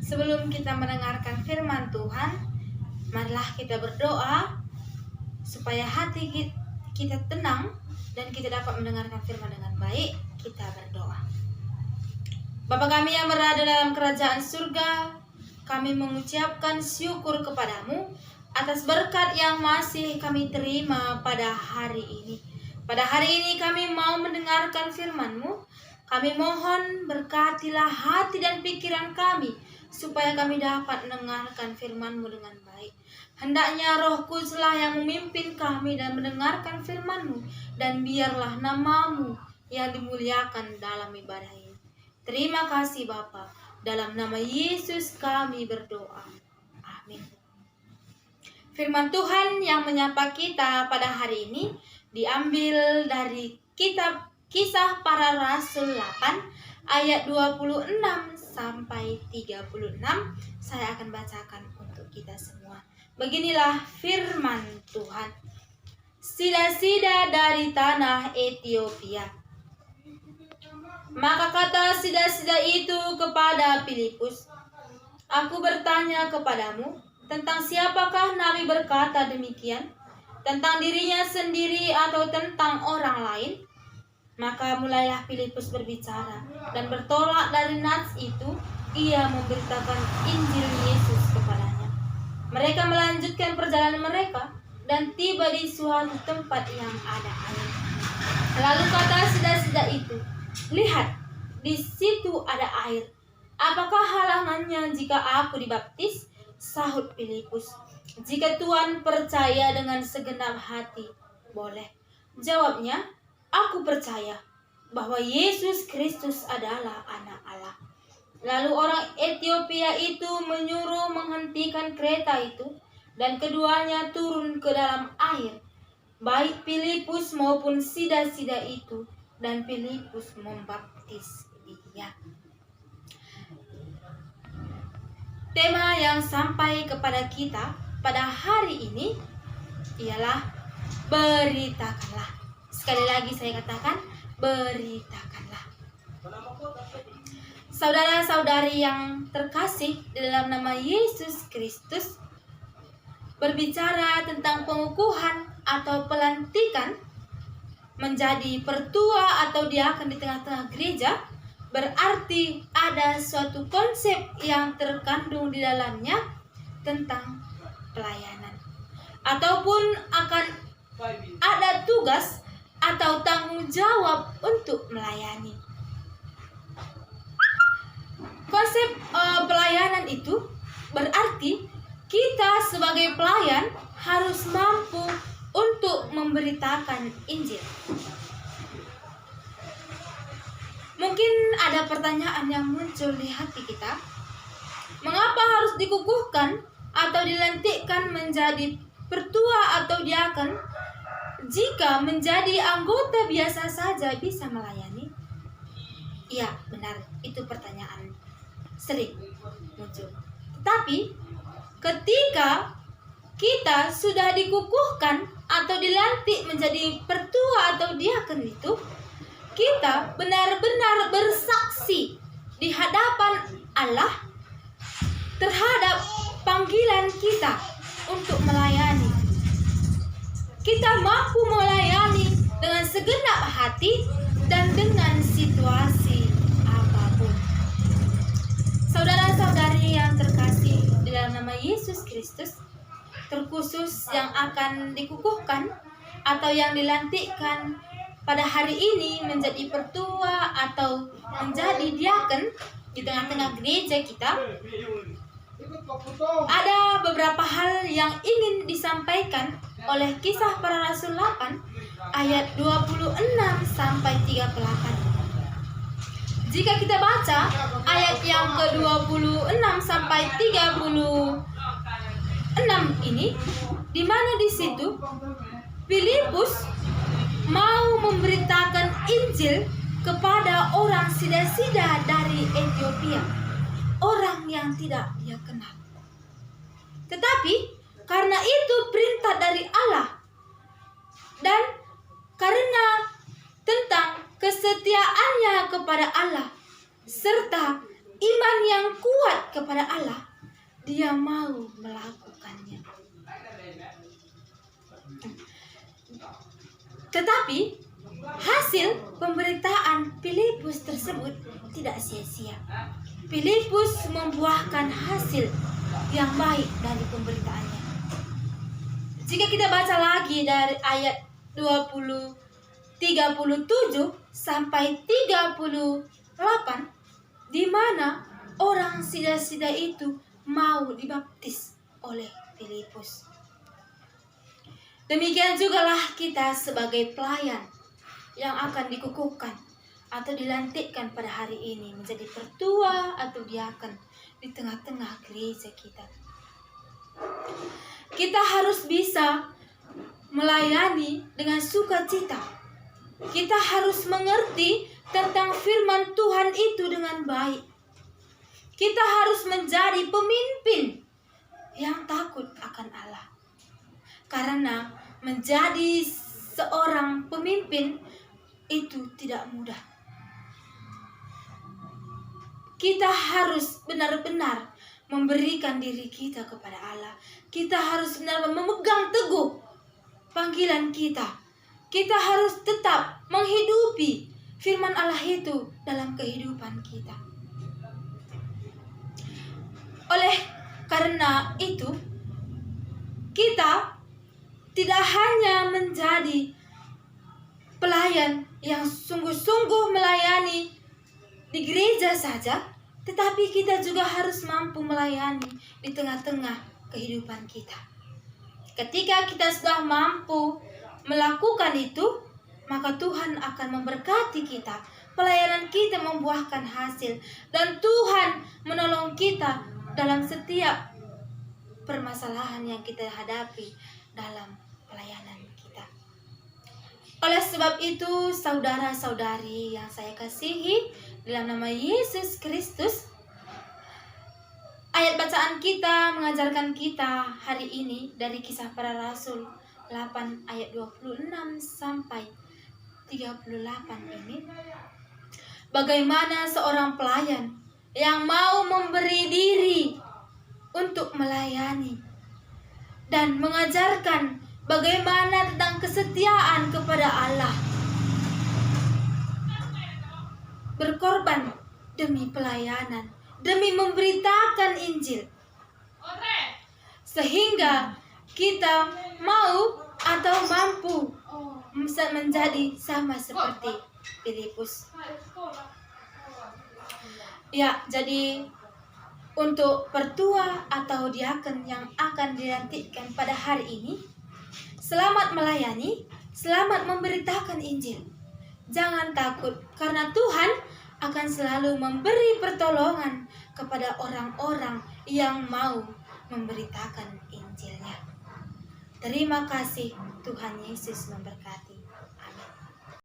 Sebelum kita mendengarkan firman Tuhan, marilah kita berdoa supaya hati kita tenang dan kita dapat mendengarkan firman dengan baik. Kita berdoa. Bapa kami yang berada dalam kerajaan surga, kami mengucapkan syukur kepadamu atas berkat yang masih kami terima pada hari ini. Pada hari ini kami mau mendengarkan firman-Mu. Kami mohon berkatilah hati dan pikiran kami, supaya kami dapat mendengarkan firman-Mu dengan baik. Hendaknya Roh Kuduslah yang memimpin kami dan mendengarkan firman-Mu, dan biarlah nama-Mu yang dimuliakan dalam ibadah ini. Terima kasih Bapa. Dalam nama Yesus kami berdoa. Amin. Firman Tuhan yang menyapa kita pada hari ini diambil dari kitab Kisah Para Rasul 8 ayat 26 sampai 36. Saya akan bacakan untuk kita semua. Beginilah firman Tuhan. Sida-sida dari tanah Ethiopia. Maka kata sida-sida itu kepada Filipus, "Aku bertanya kepadamu, tentang siapakah Nabi berkata demikian? Tentang dirinya sendiri atau tentang orang lain?" Maka mulailah Filipus berbicara, dan bertolak dari Nats itu, ia memberitakan Injil Yesus kepadanya. Mereka melanjutkan perjalanan mereka, dan tiba di suatu tempat yang ada air. Lalu kata sida-sida itu, "Lihat, di situ ada air. Apakah halangannya jika aku dibaptis?" Sahut Filipus, "Jika Tuhan percaya dengan segenap hati, boleh." Jawabnya, "Aku percaya bahwa Yesus Kristus adalah Anak Allah." Lalu orang Ethiopia itu menyuruh menghentikan kereta itu, dan keduanya turun ke dalam air, baik Filipus maupun sida-sida itu, dan Filipus membaptis dia. Tema yang sampai kepada kita pada hari ini ialah beritakanlah. Sekali lagi saya katakan, beritakanlah. Saudara-saudari yang terkasih di dalam nama Yesus Kristus, berbicara tentang pengukuhan atau pelantikan menjadi pertua atau diaken di tengah-tengah gereja, berarti ada suatu konsep yang terkandung di dalamnya tentang pelayanan, ataupun akan ada tugas atau tanggung jawab untuk melayani. Konsep pelayanan itu berarti kita sebagai pelayan harus mampu untuk memberitakan Injil. Mungkin ada pertanyaan yang muncul di hati kita. Mengapa harus dikukuhkan atau dilantikkan menjadi pertua atau diaken jika menjadi anggota biasa saja bisa melayani? Iya, benar. Itu pertanyaan sering muncul. Tetapi ketika kita sudah dikukuhkan atau dilantik menjadi pertua atau diaken itu, kita benar-benar bersaksi di hadapan Allah terhadap panggilan kita untuk melayani. Kita mampu melayani dengan segenap hati dan dengan situasi apapun. Saudara-saudari yang terkasih di dalam nama Yesus Kristus, terkhusus yang akan dikukuhkan atau yang dilantikkan pada hari ini menjadi pertua atau menjadi diaken di tengah-tengah gereja kita, ada beberapa hal yang ingin disampaikan oleh Kisah Para Rasul 8 ayat 26 sampai 38. Jika kita baca ayat yang ke-26 sampai 36 ini, di mana di situ Filipus mau memberitakan Injil kepada orang sida-sida dari Ethiopia, orang yang tidak dia kenal. Tetapi karena itu perintah dari Allah, dan karena tentang kesetiaannya kepada Allah serta iman yang kuat kepada Allah, dia mau melakukannya. Tetapi hasil pemberitaan Filipus tersebut tidak sia-sia. Filipus membuahkan hasil yang baik dari pemberitaannya. Jika kita baca lagi dari ayat 37 sampai 38, di mana orang sida-sida itu mau dibaptis oleh Filipus. Demikian jugalah kita sebagai pelayan yang akan dikukuhkan atau dilantikkan pada hari ini menjadi pertua atau diaken di tengah-tengah gereja kita. Kita harus bisa melayani dengan sukacita. Kita harus mengerti tentang firman Tuhan itu dengan baik. Kita harus menjadi pemimpin yang takut akan Allah. Karena menjadi seorang pemimpin itu tidak mudah. Kita harus benar-benar memberikan diri kita kepada Allah. Kita harus benar-benar memegang teguh panggilan kita. Kita harus tetap menghidupi firman Allah itu dalam kehidupan kita. Oleh karena itu, kita tidak hanya menjadi pelayan yang sungguh-sungguh melayani di gereja saja, tetapi kita juga harus mampu melayani di tengah-tengah kehidupan kita. Ketika kita sudah mampu melakukan itu, maka Tuhan akan memberkati kita. Pelayanan kita membuahkan hasil, dan Tuhan menolong kita dalam setiap permasalahan yang kita hadapi dalam pelayanan kita. Oleh sebab itu, saudara-saudari yang saya kasihi dalam nama Yesus Kristus, ayat bacaan kita mengajarkan kita hari ini dari Kisah Para Rasul 8 ayat 26 sampai 38 ini. Bagaimana seorang pelayan yang mau memberi diri untuk melayani dan mengajarkan bagaimana tentang kesetiaan kepada Allah, berkorban demi pelayanan, demi memberitakan Injil, sehingga kita mau atau mampu menjadi sama seperti Filipus. Ya, jadi untuk pertua atau diaken yang akan dilantikkan pada hari ini, selamat melayani, selamat memberitakan Injil. Jangan takut, karena Tuhan akan selalu memberi pertolongan kepada orang-orang yang mau memberitakan Injilnya. Terima kasih, Tuhan Yesus memberkati.